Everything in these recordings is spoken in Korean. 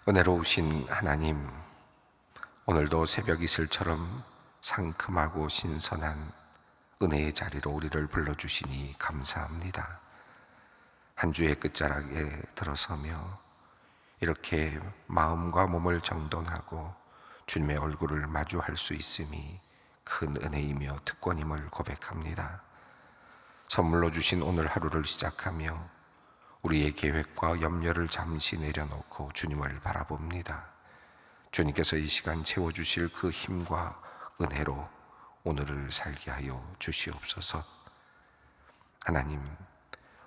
은혜로우신 하나님, 오늘도 새벽 이슬처럼 상큼하고 신선한 은혜의 자리로 우리를 불러주시니 감사합니다. 한 주의 끝자락에 들어서며 이렇게 마음과 몸을 정돈하고 주님의 얼굴을 마주할 수 있음이 큰 은혜이며 특권임을 고백합니다. 선물로 주신 오늘 하루를 시작하며 우리의 계획과 염려를 잠시 내려놓고 주님을 바라봅니다. 주님께서 이 시간 채워주실 그 힘과 은혜로 오늘을 살게 하여 주시옵소서. 하나님,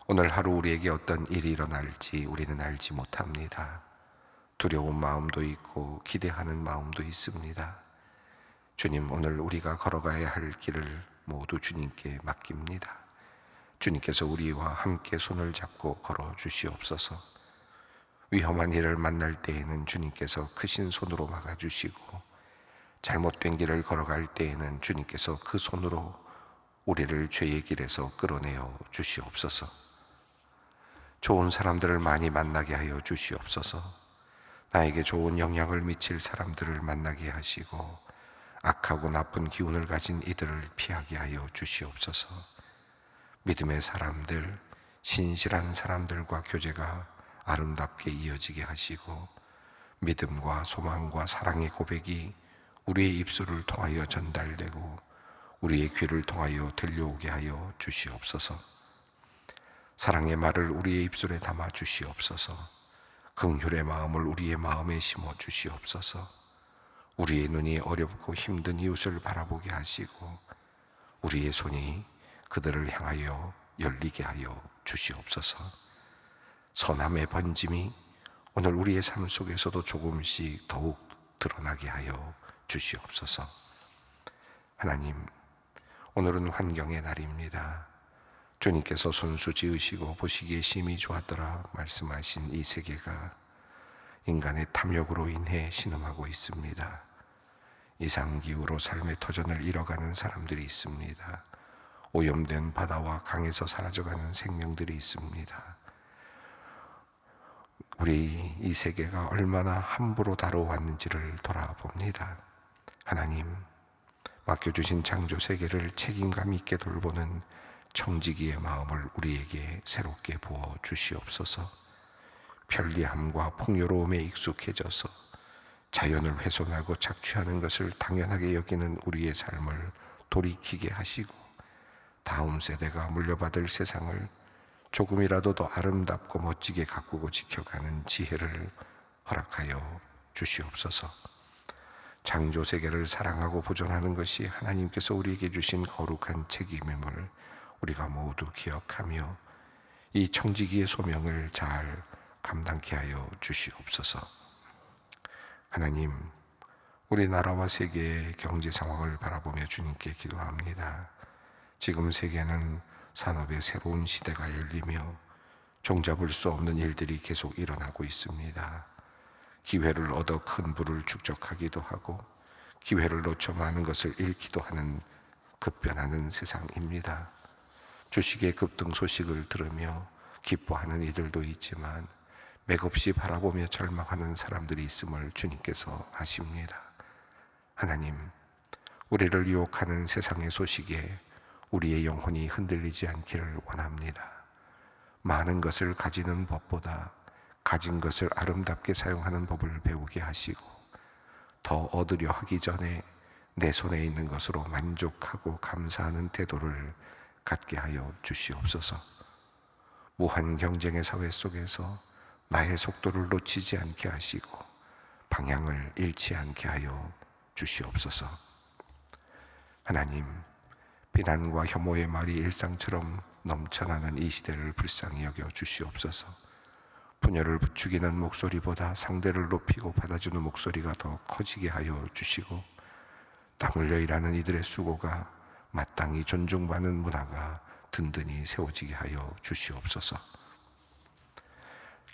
오늘 하루 우리에게 어떤 일이 일어날지 우리는 알지 못합니다. 두려운 마음도 있고 기대하는 마음도 있습니다. 주님, 오늘 우리가 걸어가야 할 길을 모두 주님께 맡깁니다. 주님께서 우리와 함께 손을 잡고 걸어 주시옵소서. 위험한 일을 만날 때에는 주님께서 크신 손으로 막아주시고, 잘못된 길을 걸어갈 때에는 주님께서 그 손으로 우리를 죄의 길에서 끌어내어 주시옵소서. 좋은 사람들을 많이 만나게 하여 주시옵소서. 나에게 좋은 영향을 미칠 사람들을 만나게 하시고, 악하고 나쁜 기운을 가진 이들을 피하게 하여 주시옵소서. 믿음의 사람들, 신실한 사람들과 교제가 아름답게 이어지게 하시고, 믿음과 소망과 사랑의 고백이 우리의 입술을 통하여 전달되고 우리의 귀를 통하여 들려오게 하여 주시옵소서. 사랑의 말을 우리의 입술에 담아 주시옵소서. 긍휼의 마음을 우리의 마음에 심어 주시옵소서. 우리의 눈이 어렵고 힘든 이웃을 바라보게 하시고 우리의 손이 그들을 향하여 열리게 하여 주시옵소서. 선함의 번짐이 오늘 우리의 삶 속에서도 조금씩 더욱 드러나게 하여 주시옵소서. 하나님, 오늘은 환경의 날입니다. 주님께서 손수 지으시고 보시기에 심히 좋았더라 말씀하신 이 세계가 인간의 탐욕으로 인해 신음하고 있습니다. 이상기후로 삶의 터전을 잃어가는 사람들이 있습니다. 오염된 바다와 강에서 사라져가는 생명들이 있습니다. 우리 이 세계가 얼마나 함부로 다뤄왔는지를 돌아봅니다. 하나님, 맡겨주신 창조 세계를 책임감 있게 돌보는 청지기의 마음을 우리에게 새롭게 부어 주시옵소서. 편리함과 풍요로움에 익숙해져서 자연을 훼손하고 착취하는 것을 당연하게 여기는 우리의 삶을 돌이키게 하시고 다음 세대가 물려받을 세상을 조금이라도 더 아름답고 멋지게 가꾸고 지켜가는 지혜를 허락하여 주시옵소서. 창조 세계를 사랑하고 보존하는 것이 하나님께서 우리에게 주신 거룩한 책임임을 우리가 모두 기억하며 이 청지기의 소명을 잘 감당케 하여 주시옵소서. 하나님, 우리나라와 세계의 경제 상황을 바라보며 주님께 기도합니다. 지금 세계는 산업의 새로운 시대가 열리며 종잡을 수 없는 일들이 계속 일어나고 있습니다. 기회를 얻어 큰 부를 축적하기도 하고 기회를 놓쳐 많은 것을 잃기도 하는 급변하는 세상입니다. 주식의 급등 소식을 들으며 기뻐하는 이들도 있지만 맥없이 바라보며 절망하는 사람들이 있음을 주님께서 아십니다. 하나님, 우리를 유혹하는 세상의 소식에 우리의 영혼이 흔들리지 않기를 원합니다. 많은 것을 가지는 법보다 가진 것을 아름답게 사용하는 법을 배우게 하시고 더 얻으려 하기 전에 내 손에 있는 것으로 만족하고 감사하는 태도를 갖게 하여 주시옵소서. 무한 경쟁의 사회 속에서 나의 속도를 놓치지 않게 하시고 방향을 잃지 않게 하여 주시옵소서. 하나님, 비난과 혐오의 말이 일상처럼 넘쳐나는 이 시대를 불쌍히 여겨 주시옵소서. 분열을 부추기는 목소리보다 상대를 높이고 받아주는 목소리가 더 커지게 하여 주시고 땀 흘려 일하는 이들의 수고가 마땅히 존중받는 문화가 든든히 세워지게 하여 주시옵소서.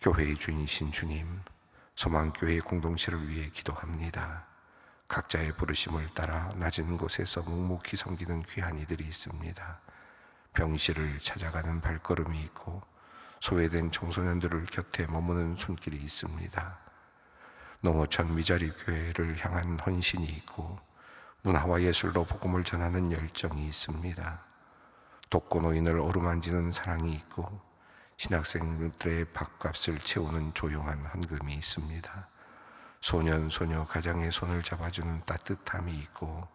교회의 주인이신 주님, 소망교회 공동체를 위해 기도합니다. 각자의 부르심을 따라 낮은 곳에서 묵묵히 섬기는 귀한 이들이 있습니다. 병실을 찾아가는 발걸음이 있고 소외된 청소년들을 곁에 머무는 손길이 있습니다. 농어촌 미자리 교회를 향한 헌신이 있고 문화와 예술로 복음을 전하는 열정이 있습니다. 독거노인을 어루만지는 사랑이 있고 신학생들의 밥값을 채우는 조용한 헌금이 있습니다. 소년, 소녀 가장의 손을 잡아주는 따뜻함이 있고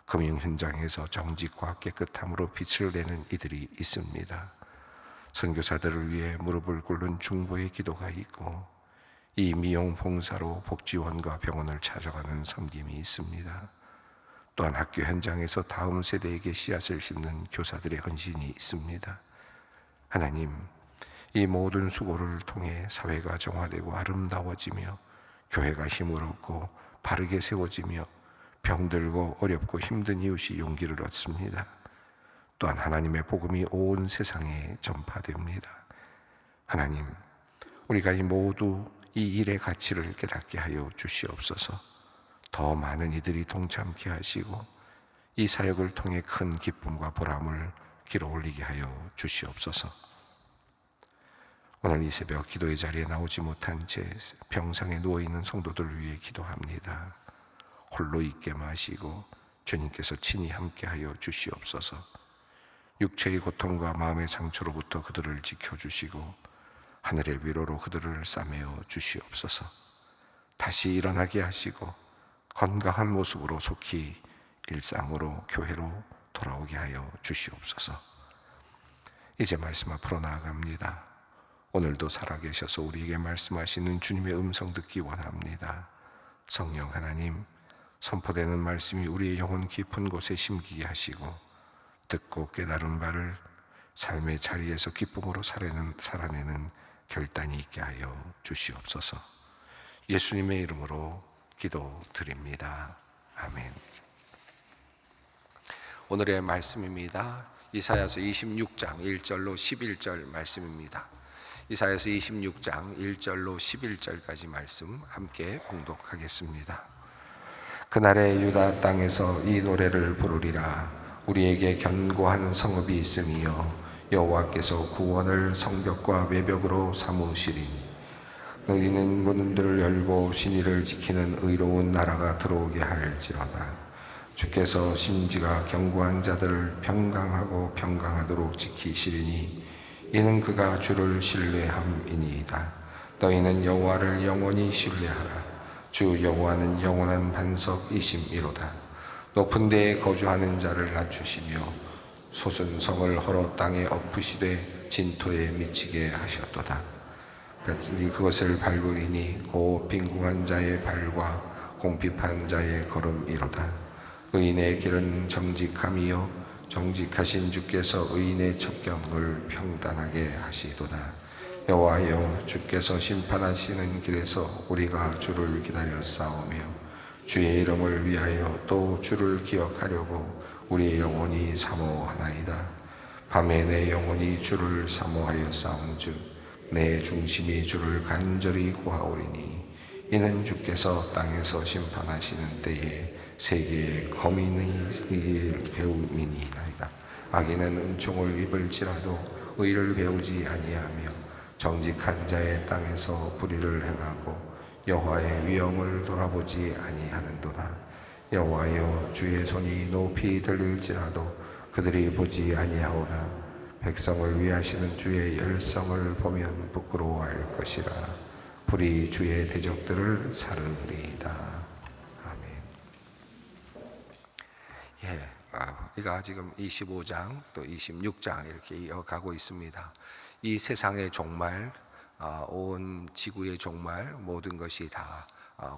금융 현장에서 정직과 깨끗함으로 빛을 내는 이들이 있습니다. 선교사들을 위해 무릎을 꿇는 중보의 기도가 있고 이 미용 봉사로 복지원과 병원을 찾아가는 섬김이 있습니다. 또한 학교 현장에서 다음 세대에게 씨앗을 심는 교사들의 헌신이 있습니다. 하나님, 이 모든 수고를 통해 사회가 정화되고 아름다워지며 교회가 힘을 얻고 바르게 세워지며 병들고 어렵고 힘든 이웃이 용기를 얻습니다. 또한 하나님의 복음이 온 세상에 전파됩니다. 하나님, 우리가 모두 이 일의 가치를 깨닫게 하여 주시옵소서. 더 많은 이들이 동참케 하시고 이 사역을 통해 큰 기쁨과 보람을 길어올리게 하여 주시옵소서. 오늘 이 새벽 기도의 자리에 나오지 못한 채 병상에 누워있는 성도들을 위해 기도합니다. 홀로 있게 마시고 주님께서 친히 함께하여 주시옵소서. 육체의 고통과 마음의 상처로부터 그들을 지켜주시고 하늘의 위로로 그들을 싸매어 주시옵소서. 다시 일어나게 하시고 건강한 모습으로 속히 일상으로 교회로 돌아오게 하여 주시옵소서. 이제 말씀 앞으로 나아갑니다. 오늘도 살아계셔서 우리에게 말씀하시는 주님의 음성 듣기 원합니다. 성령 하나님, 선포되는 말씀이 우리의 영혼 깊은 곳에 심기게 하시고 듣고 깨달은 바를 삶의 자리에서 기쁨으로 살아내는 결단이 있게 하여 주시옵소서. 예수님의 이름으로 기도드립니다. 아멘. 오늘의 말씀입니다. 이사야서 26장 1절로 11절 말씀입니다. 이사야서 26장 1절로 11절까지 말씀 함께 봉독하겠습니다. 그날의 유다 땅에서 이 노래를 부르리라. 우리에게 견고한 성읍이 있음이요 여호와께서 구원을 성벽과 외벽으로 삼으시리니 너희는 문들을 열고 신의를 지키는 의로운 나라가 들어오게 할지로다. 주께서 심지가 견고한 자들을 평강하고 평강하도록 지키시리니 이는 그가 주를 신뢰함이니이다. 너희는 여호와를 영원히 신뢰하라. 주 여호와는 영원한 반석이심이로다. 높은 데에 거주하는 자를 낮추시며 솟은 성을 헐어 땅에 엎으시되 진토에 미치게 하셨도다. 백성이 그것을 밟으리니 고 빈궁한 자의 발과 궁핍한 자의 걸음이로다. 의인의 길은 정직함이요 정직하신 주께서 의인의 첩경을 평단하게 하시도다. 여호와여, 주께서 심판하시는 길에서 우리가 주를 기다려 싸우며 주의 이름을 위하여 또 주를 기억하려고 우리의 영혼이 사모하나이다. 밤에 내 영혼이 주를 사모하여 싸운즉 내 중심이 주를 간절히 구하오리니 이는 주께서 땅에서 심판하시는 때에 세계의 거민의 배움이니이다. 악인은 은총을 입을지라도 의를 배우지 아니하며 정직한 자의 땅에서 불의를 행하고 여호와의 위엄을 돌아보지 아니하는도다. 여호와여, 주의 손이 높이 들릴지라도 그들이 보지 아니하오나 백성을 위하시는 주의 열성을 보면 부끄러워할 것이라. 불이 주의 대적들을 사르리이다. 아멘. 우리가 지금 25장 또 26장 이렇게 이어가고 있습니다. 이 세상의 종말, 온 지구의 종말, 모든 것이 다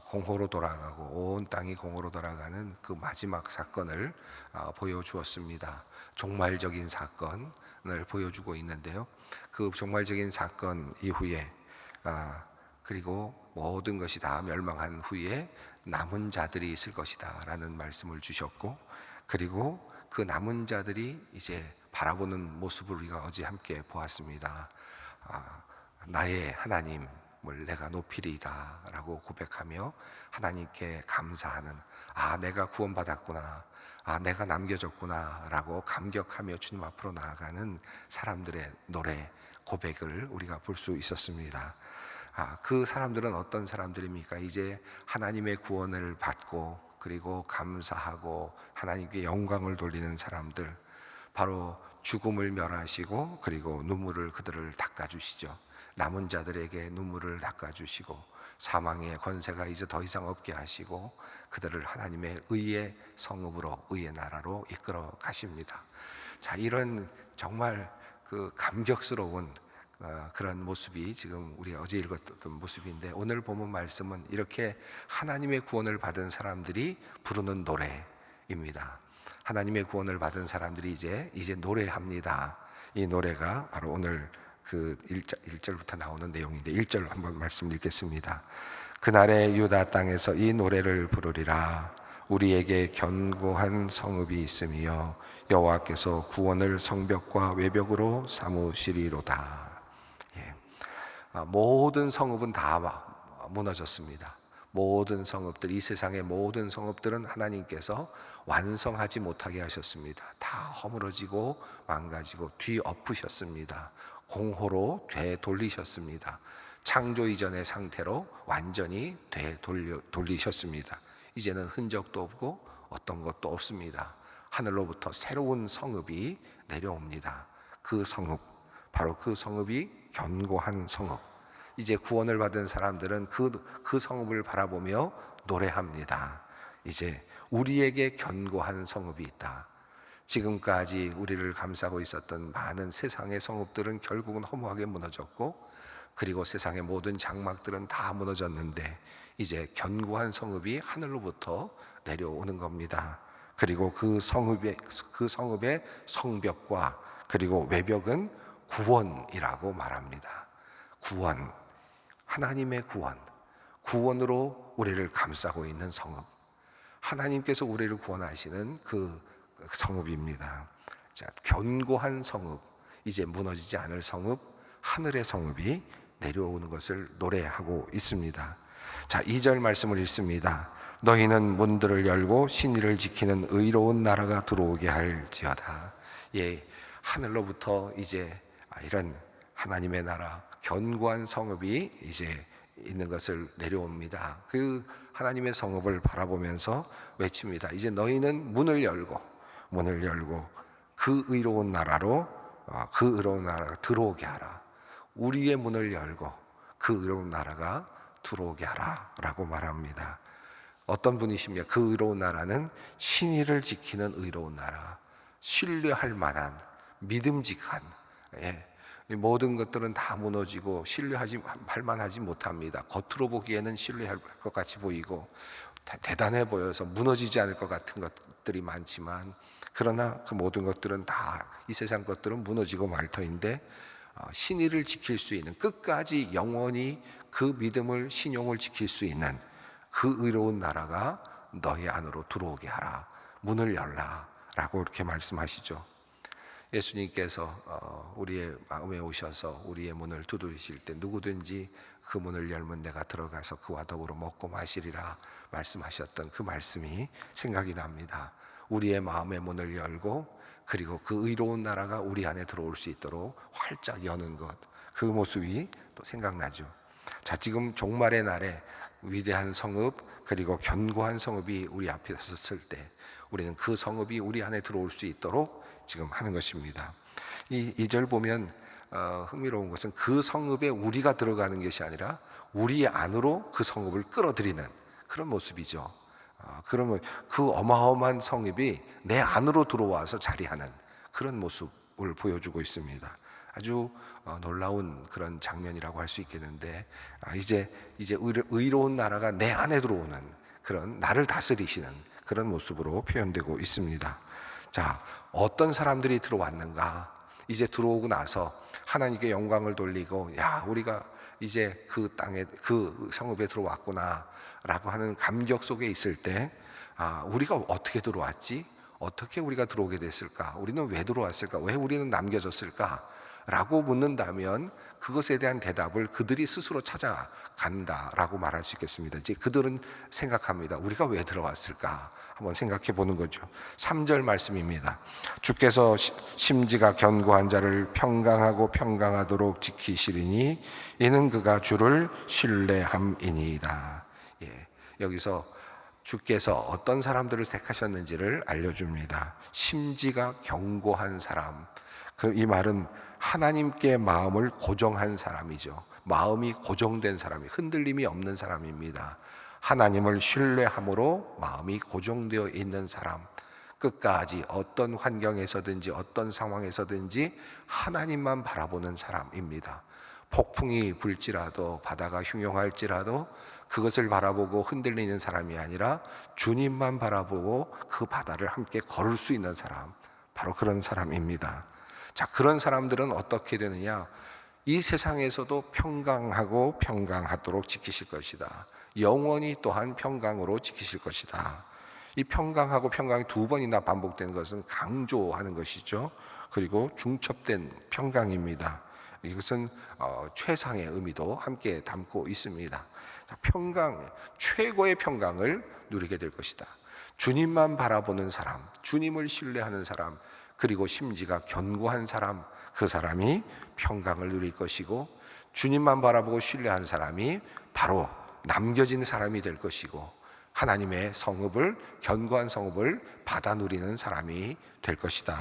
공허로 돌아가고 온 땅이 공허로 돌아가는 그 마지막 사건을 보여주었습니다. 종말적인 사건을 보여주고 있는데요. 그 종말적인 사건 이후에 그리고 모든 것이 다 멸망한 후에 남은 자들이 있을 것이다 라는 말씀을 주셨고, 그리고 그 남은 자들이 이제 바라보는 모습을 우리가 어제 함께 보았습니다. 나의 하나님을 내가 높이리이다 라고 고백하며 하나님께 감사하는, 내가 구원받았구나, 내가 남겨졌구나 라고 감격하며 주님 앞으로 나아가는 사람들의 노래, 고백을 우리가 볼 수 있었습니다. 그 사람들은 어떤 사람들입니까? 이제 하나님의 구원을 받고 그리고 감사하고 하나님께 영광을 돌리는 사람들, 바로 죽음을 멸하시고 그리고 눈물을 그들을 닦아주시죠. 남은 자들에게 눈물을 닦아주시고 사망의 권세가 이제 더 이상 없게 하시고 그들을 하나님의 의의 성읍으로, 의의 나라로 이끌어 가십니다. 자, 이런 정말 그 감격스러운 그런 모습이 지금 우리 어제 읽었던 모습인데, 오늘 본문 말씀은 이렇게 하나님의 구원을 받은 사람들이 부르는 노래입니다. 하나님의 구원을 받은 사람들이 이제 노래합니다. 이 노래가 바로 오늘 그 1절부터 나오는 내용인데, 1절 한번 말씀 읽겠습니다. 그날의 유다 땅에서 이 노래를 부르리라. 우리에게 견고한 성읍이 있으며 여호와께서 구원을 성벽과 외벽으로 삼으시리로다. 모든 성읍은 다 무너졌습니다. 모든 성읍들, 이 세상의 모든 성읍들은 하나님께서 완성하지 못하게 하셨습니다. 다 허물어지고 망가지고 뒤엎으셨습니다. 공허로 되돌리셨습니다. 창조 이전의 상태로 완전히 되돌리셨습니다. 이제는 흔적도 없고 어떤 것도 없습니다. 하늘로부터 새로운 성읍이 내려옵니다. 그 성읍, 바로 그 성읍이 견고한 성읍. 이제 구원을 받은 사람들은 그 성읍을 바라보며 노래합니다. 이제 우리에게 견고한 성읍이 있다. 지금까지 우리를 감싸고 있었던 많은 세상의 성읍들은 결국은 허무하게 무너졌고, 그리고 세상의 모든 장막들은 다 무너졌는데 이제 견고한 성읍이 하늘로부터 내려오는 겁니다. 그리고 그 성읍의 성벽과 그리고 외벽은 구원이라고 말합니다. 구원, 하나님의 구원으로 우리를 감싸고 있는 성읍, 하나님께서 우리를 구원하시는 그 성읍입니다. 자, 견고한 성읍, 이제 무너지지 않을 성읍, 하늘의 성읍이 내려오는 것을 노래하고 있습니다. 자, 2절 말씀을 읽습니다. 너희는 문들을 열고 신의를 지키는 의로운 나라가 들어오게 할지어다. 예, 하늘로부터 이제 이런 하나님의 나라, 견고한 성읍이 이제 있는 것을 내려옵니다. 그 하나님의 성읍을 바라보면서 외칩니다. 이제 너희는 문을 열고 그 의로운 나라로, 그 의로운 나라가 들어오게 하라. 우리의 문을 열고 그 의로운 나라가 들어오게 하라 라고 말합니다. 어떤 분이십니까? 그 의로운 나라는 신의를 지키는 의로운 나라, 신뢰할 만한, 믿음직한, 모든 것들은 다 무너지고 신뢰할 만하지 못합니다. 겉으로 보기에는 신뢰할 것 같이 보이고 대단해 보여서 무너지지 않을 것 같은 것들이 많지만, 그러나 그 모든 것들은 다, 이 세상 것들은 무너지고 말 터인데, 신의를 지킬 수 있는, 끝까지 영원히 그 믿음을, 신용을 지킬 수 있는 그 의로운 나라가 너희 안으로 들어오게 하라. 문을 열라 라고 이렇게 말씀하시죠. 예수님께서 우리의 마음에 오셔서 우리의 문을 두드리실 때 누구든지 그 문을 열면 내가 들어가서 그와 더불어 먹고 마시리라 말씀하셨던 그 말씀이 생각이 납니다. 우리의 마음의 문을 열고 그리고 그 의로운 나라가 우리 안에 들어올 수 있도록 활짝 여는 것, 그 모습이 또 생각나죠. 자, 지금 종말의 날에 위대한 성읍 그리고 견고한 성읍이 우리 앞에 섰을 때 우리는 그 성읍이 우리 안에 들어올 수 있도록 지금 하는 것입니다. 이 2절 보면 흥미로운 것은 그 성읍에 우리가 들어가는 것이 아니라 우리 안으로 그 성읍을 끌어들이는 그런 모습이죠. 그러면 그 어마어마한 성읍이 내 안으로 들어와서 자리하는 그런 모습을 보여주고 있습니다. 아주 놀라운 그런 장면이라고 할 수 있겠는데, 이제 의로운 나라가 내 안에 들어오는 그런, 나를 다스리시는 그런 모습으로 표현되고 있습니다. 자, 어떤 사람들이 들어왔는가? 이제 들어오고 나서 하나님께 영광을 돌리고, 야, 우리가 이제 그 땅에, 그 성읍에 들어왔구나 라고 하는 감격 속에 있을 때, 우리가 어떻게 들어왔지? 어떻게 우리가 들어오게 됐을까? 우리는 왜 들어왔을까? 왜 우리는 남겨졌을까? 라고 묻는다면 그것에 대한 대답을 그들이 스스로 찾아간다라고 말할 수 있겠습니다. 이제 그들은 생각합니다. 우리가 왜 들어왔을까? 한번 생각해 보는 거죠. 3절 말씀입니다. 주께서 심지가 견고한 자를 평강하고 평강하도록 지키시리니 이는 그가 주를 신뢰함이니이다. 여기서 주께서 어떤 사람들을 택하셨는지를 알려줍니다. 심지가 견고한 사람. 이 말은 하나님께 마음을 고정한 사람이죠. 마음이 고정된 사람이, 흔들림이 없는 사람입니다. 하나님을 신뢰함으로 마음이 고정되어 있는 사람, 끝까지 어떤 환경에서든지 어떤 상황에서든지 하나님만 바라보는 사람입니다. 폭풍이 불지라도 바다가 흉용할지라도 그것을 바라보고 흔들리는 사람이 아니라 주님만 바라보고 그 바다를 함께 걸을 수 있는 사람, 바로 그런 사람입니다. 자, 그런 사람들은 어떻게 되느냐? 이 세상에서도 평강하고 평강하도록 지키실 것이다. 영원히 또한 평강으로 지키실 것이다. 이 평강하고 평강이 두 번이나 반복된 것은 강조하는 것이죠. 그리고 중첩된 평강입니다. 이것은 최상의 의미도 함께 담고 있습니다. 평강, 최고의 평강을 누리게 될 것이다. 주님만 바라보는 사람, 주님을 신뢰하는 사람, 그리고 심지가 견고한 사람, 그 사람이 평강을 누릴 것이고, 주님만 바라보고 신뢰한 사람이 바로 남겨진 사람이 될 것이고, 하나님의 성읍을, 견고한 성읍을 받아 누리는 사람이 될 것이다.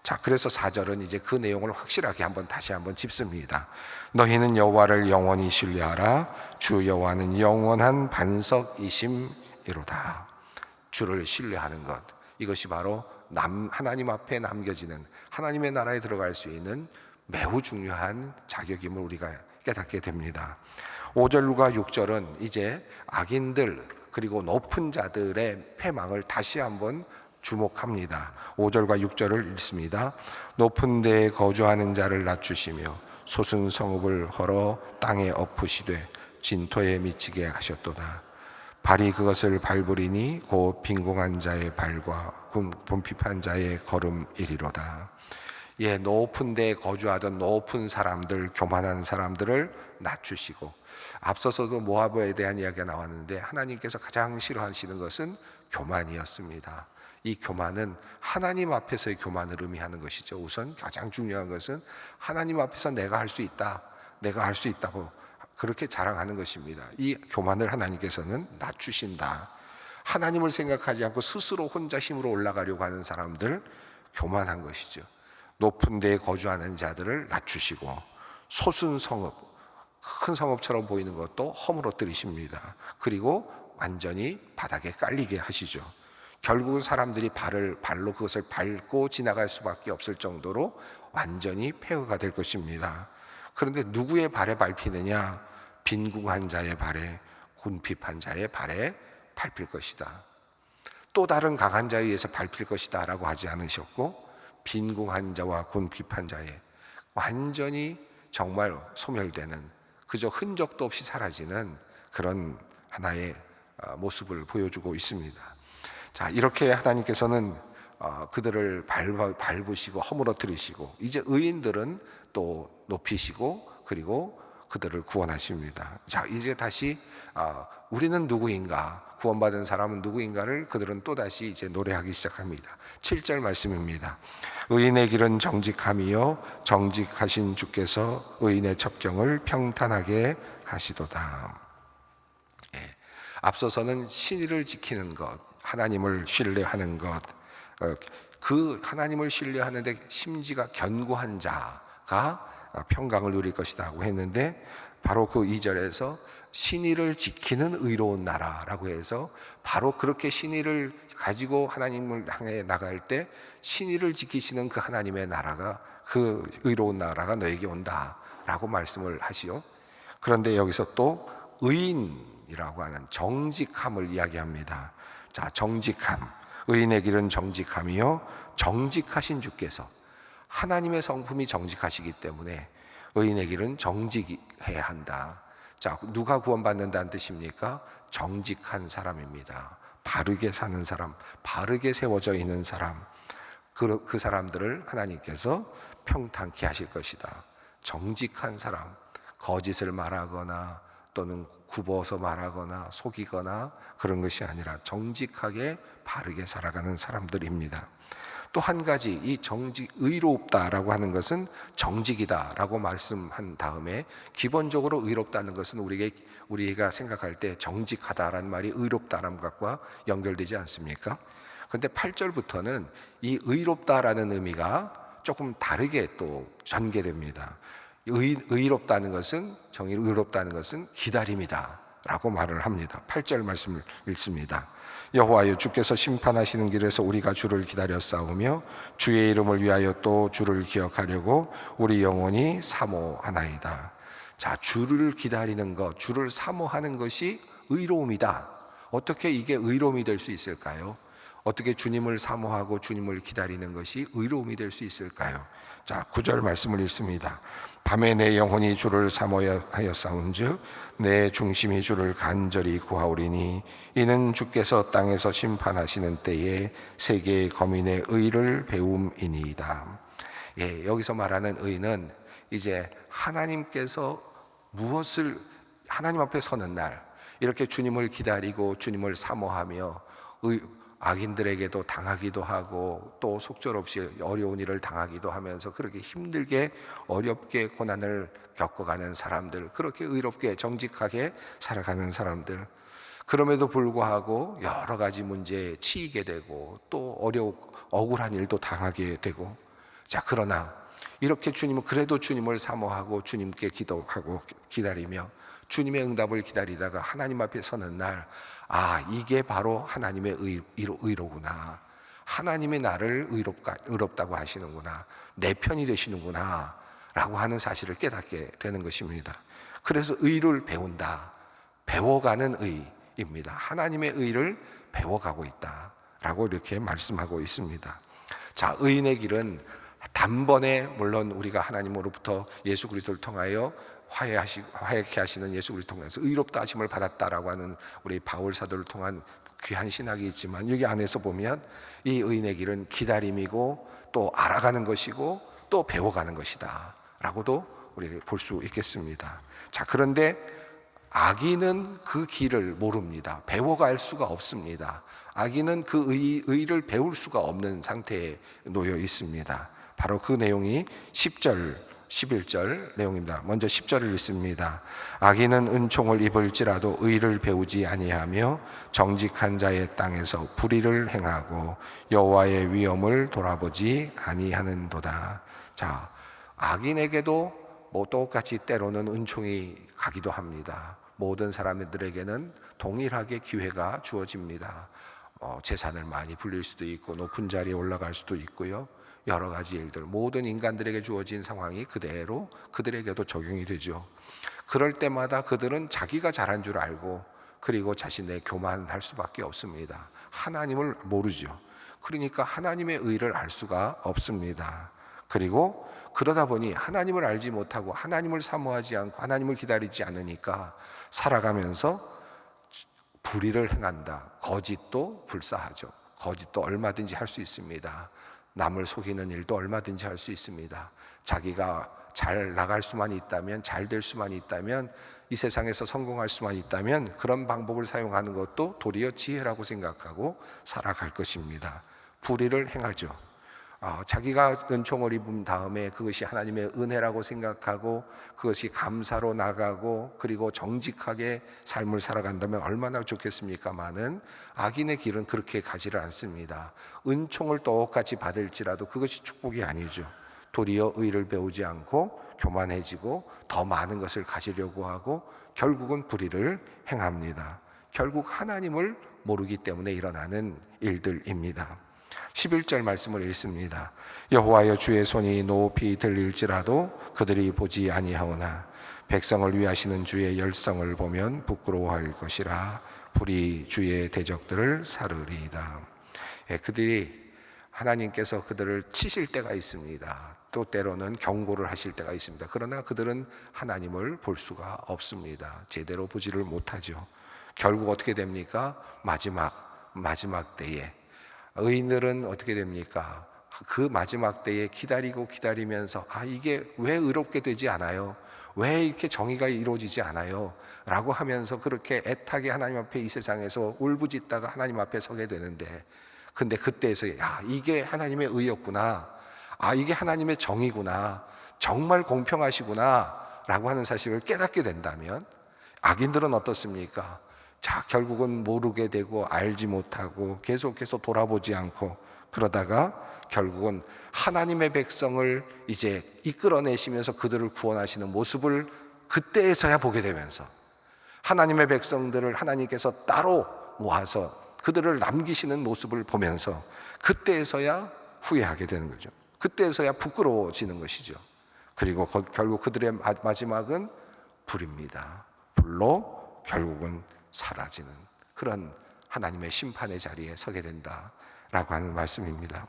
자, 그래서 4절은 이제 그 내용을 확실하게 다시 한번 짚습니다. 너희는 여호와를 영원히 신뢰하라. 주 여호와는 영원한 반석이심이로다. 주를 신뢰하는 것, 이것이 바로 하나님 앞에 남겨지는, 하나님의 나라에 들어갈 수 있는 매우 중요한 자격임을 우리가 깨닫게 됩니다. 5절과 6절은 이제 악인들 그리고 높은 자들의 패망을 다시 한번 주목합니다. 5절과 6절을 읽습니다. 높은 데에 거주하는 자를 낮추시며 솟은 성읍을 헐어 땅에 엎으시되 진토에 미치게 하셨도다. 발이 그것을 밟으리니 곧 빈궁한 자의 발과 궁핍한 자의 걸음이리로다. 높은 데에 거주하던 높은 사람들, 교만한 사람들을 낮추시고, 앞서서도 모압에 대한 이야기가 나왔는데 하나님께서 가장 싫어하시는 것은 교만이었습니다. 이 교만은 하나님 앞에서의 교만을 의미하는 것이죠. 우선 가장 중요한 것은 하나님 앞에서 내가 할 수 있다, 내가 할 수 있다고 그렇게 자랑하는 것입니다. 이 교만을 하나님께서는 낮추신다. 하나님을 생각하지 않고 스스로 혼자 힘으로 올라가려고 하는 사람들, 교만한 것이죠. 높은 데에 거주하는 자들을 낮추시고, 솟은 성읍, 큰 성읍처럼 보이는 것도 허물어뜨리십니다. 그리고 완전히 바닥에 깔리게 하시죠. 결국은 사람들이 발로 그것을 밟고 지나갈 수밖에 없을 정도로 완전히 폐허가 될 것입니다. 그런데 누구의 발에 밟히느냐? 빈궁한 자의 발에, 궁핍한 자의 발에 밟힐 것이다. 또 다른 강한 자에 의해서 밟힐 것이다 라고 하지 않으셨고, 빈궁한 자와 궁핍한 자의 완전히 정말 소멸되는, 그저 흔적도 없이 사라지는 그런 하나의 모습을 보여주고 있습니다. 자, 이렇게 하나님께서는 그들을 밟으시고 허물어뜨리시고, 이제 의인들은 또 높이시고 그리고 그들을 구원하십니다. 자, 이제 다시 우리는 누구인가, 구원받은 사람은 누구인가를 그들은 또다시 이제 노래하기 시작합니다. 7절 말씀입니다. 의인의 길은 정직함이요 정직하신 주께서 의인의 첩경을 평탄하게 하시도다. 앞서서는 신의를 지키는 것, 하나님을 신뢰하는 것, 그 하나님을 신뢰하는데 심지가 견고한 자가 평강을 누릴 것이라고 했는데, 바로 그 2절에서 신의를 지키는 의로운 나라라고 해서 바로 그렇게 신의를 가지고 하나님을 향해 나갈 때 신의를 지키시는 그 하나님의 나라가, 그 의로운 나라가 너에게 온다라고 말씀을 하시요. 그런데 여기서 또 의인이라고 하는 정직함을 이야기합니다. 자, 정직함, 의인의 길은 정직함이요 정직하신 주께서, 하나님의 성품이 정직하시기 때문에 의인의 길은 정직해야 한다. 자, 누가 구원받는다는 뜻입니까? 정직한 사람입니다. 바르게 사는 사람, 바르게 세워져 있는 사람, 그 사람들을 하나님께서 평탄케 하실 것이다. 정직한 사람, 거짓을 말하거나 또는 굽어서 말하거나 속이거나 그런 것이 아니라 정직하게 바르게 살아가는 사람들입니다. 또 한 가지, 이 의롭다라고 하는 것은 정직이다라고 말씀한 다음에, 기본적으로 의롭다는 것은 우리가 생각할 때 정직하다라는 말이 의롭다라는 것과 연결되지 않습니까? 그런데 8절부터는 이 의롭다라는 의미가 조금 다르게 또 전개됩니다. 의롭다는 것은, 의롭다는 것은 기다림이다 라고 말을 합니다. 8절 말씀을 읽습니다. 여호와여, 주께서 심판하시는 길에서 우리가 주를 기다려 싸우며 주의 이름을 위하여 또 주를 기억하려고 우리 영혼이 사모하나이다. 자, 주를 기다리는 것, 주를 사모하는 것이 의로움이다. 어떻게 이게 의로움이 될 수 있을까요? 어떻게 주님을 사모하고 주님을 기다리는 것이 의로움이 될 수 있을까요? 자, 9절 말씀을 읽습니다. 밤에 내 영혼이 주를 사모하여 싸운즉 내 중심이 주를 간절히 구하오리니 이는 주께서 땅에서 심판하시는 때에 세계의 거민의 의를 배움이니이다. 예, 여기서 말하는 의는 이제 하나님께서 하나님 앞에 서는 날, 이렇게 주님을 기다리고 주님을 사모하며 악인들에게도 당하기도 하고 또 속절없이 어려운 일을 당하기도 하면서 그렇게 힘들게 어렵게 고난을 겪어가는 사람들, 그렇게 의롭게 정직하게 살아가는 사람들, 그럼에도 불구하고 여러 가지 문제에 치이게 되고 또 억울한 일도 당하게 되고, 자, 그러나 이렇게 그래도 주님을 사모하고 주님께 기도하고 기다리며 주님의 응답을 기다리다가 하나님 앞에 서는 날, 이게 바로 하나님의 의로구나. 하나님이 나를 의롭다고 하시는구나. 내 편이 되시는구나 라고 하는 사실을 깨닫게 되는 것입니다. 그래서 의를 배워가는 의입니다. 하나님의 의를 배워가고 있다 라고 이렇게 말씀하고 있습니다. 자, 의인의 길은 단번에, 물론 우리가 하나님으로부터 예수 그리스도를 통하여 화해케 하시는 예수 그리스도를 통해서 의롭다 하심을 받았다라고 하는 우리 바울 사도를 통한 귀한 신학이 있지만, 여기 안에서 보면 이 의인의 길은 기다림이고 또 알아가는 것이고 또 배워가는 것이다 라고도 우리 볼 수 있겠습니다. 자, 그런데 악인은 그 길을 모릅니다. 배워갈 수가 없습니다. 악인은 그 의를 배울 수가 없는 상태에 놓여 있습니다. 바로 그 내용이 10절 11절 내용입니다. 먼저 10절을 읽습니다. 악인은 은총을 입을지라도 의를 배우지 아니하며 정직한 자의 땅에서 불의를 행하고 여호와의 위엄을 돌아보지 아니하는도다. 자, 악인에게도 똑같이 때로는 은총이 가기도 합니다. 모든 사람들에게는 동일하게 기회가 주어집니다. 재산을 많이 불릴 수도 있고 높은 자리에 올라갈 수도 있고요. 여러 가지 일들, 모든 인간들에게 주어진 상황이 그대로 그들에게도 적용이 되죠. 그럴 때마다 그들은 자기가 잘한 줄 알고 그리고 자신의 교만할 수밖에 없습니다. 하나님을 모르죠. 그러니까 하나님의 의를 알 수가 없습니다. 그리고 그러다 보니 하나님을 알지 못하고 하나님을 사모하지 않고 하나님을 기다리지 않으니까 살아가면서 불의를 행한다. 거짓도 불사하죠. 거짓도 얼마든지 할 수 있습니다. 남을 속이는 일도 얼마든지 할 수 있습니다. 자기가 잘 나갈 수만 있다면, 잘 될 수만 있다면, 이 세상에서 성공할 수만 있다면 그런 방법을 사용하는 것도 도리어 지혜라고 생각하고 살아갈 것입니다. 불의를 행하죠. 자기가 은총을 입은 다음에 그것이 하나님의 은혜라고 생각하고 그것이 감사로 나가고 그리고 정직하게 삶을 살아간다면 얼마나 좋겠습니까마는, 악인의 길은 그렇게 가지를 않습니다. 은총을 똑같이 받을지라도 그것이 축복이 아니죠. 도리어 의를 배우지 않고 교만해지고 더 많은 것을 가지려고 하고 결국은 불의를 행합니다. 결국 하나님을 모르기 때문에 일어나는 일들입니다. 11절 말씀을 읽습니다. 여호와여, 주의 손이 높이 들릴지라도 그들이 보지 아니하오나 백성을 위하시는 주의 열성을 보면 부끄러워할 것이라. 불이 주의 대적들을 사르리이다. 하나님께서 그들을 치실 때가 있습니다. 또 때로는 경고를 하실 때가 있습니다. 그러나 그들은 하나님을 볼 수가 없습니다. 제대로 보지를 못하죠. 결국 어떻게 됩니까? 마지막 때에 의인들은 어떻게 됩니까? 그 마지막 때에 기다리면서 이게 왜 의롭게 되지 않아요? 왜 이렇게 정의가 이루어지지 않아요? 라고 하면서 그렇게 애타게 하나님 앞에 이 세상에서 울부짖다가 하나님 앞에 서게 되는데, 근데 그때에서 이게 하나님의 의였구나, 이게 하나님의 정의구나, 정말 공평하시구나 라고 하는 사실을 깨닫게 된다면, 악인들은 어떻습니까? 결국은 모르게 되고 알지 못하고 계속해서 돌아보지 않고, 그러다가 결국은 하나님의 백성을 이제 이끌어내시면서 그들을 구원하시는 모습을 그때에서야 보게 되면서, 하나님의 백성들을 하나님께서 따로 모아서 그들을 남기시는 모습을 보면서 그때에서야 후회하게 되는 거죠. 그때에서야 부끄러워지는 것이죠. 그리고 결국 그들의 마지막은 불입니다. 불로 결국은 사라지는 그런 하나님의 심판의 자리에 서게 된다라고 하는 말씀입니다.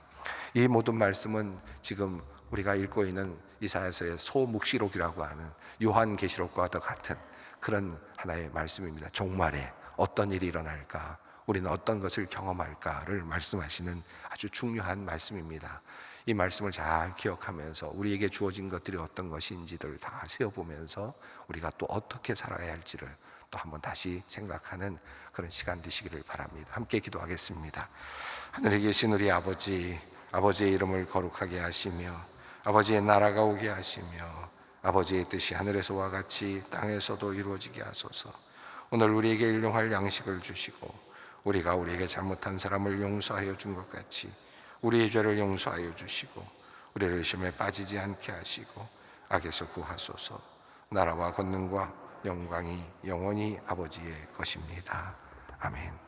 이 모든 말씀은 지금 우리가 읽고 있는 이사야서의 소묵시록이라고 하는 요한계시록과도 같은 그런 하나의 말씀입니다. 종말에 어떤 일이 일어날까, 우리는 어떤 것을 경험할까를 말씀하시는 아주 중요한 말씀입니다. 이 말씀을 잘 기억하면서 우리에게 주어진 것들이 어떤 것인지를 다 세어보면서 우리가 또 어떻게 살아야 할지를 또 한번 다시 생각하는 그런 시간 되시기를 바랍니다. 함께 기도하겠습니다. 하늘에 계신 우리 아버지, 아버지의 이름을 거룩하게 하시며 아버지의 나라가 오게 하시며 아버지의 뜻이 하늘에서와 같이 땅에서도 이루어지게 하소서. 오늘 우리에게 일용할 양식을 주시고 우리가 우리에게 잘못한 사람을 용서하여 준 것 같이 우리의 죄를 용서하여 주시고 우리를 시험에 빠지지 않게 하시고 악에서 구하소서. 나라와 권능과 영광이 영원히 아버지의 것입니다. 아멘.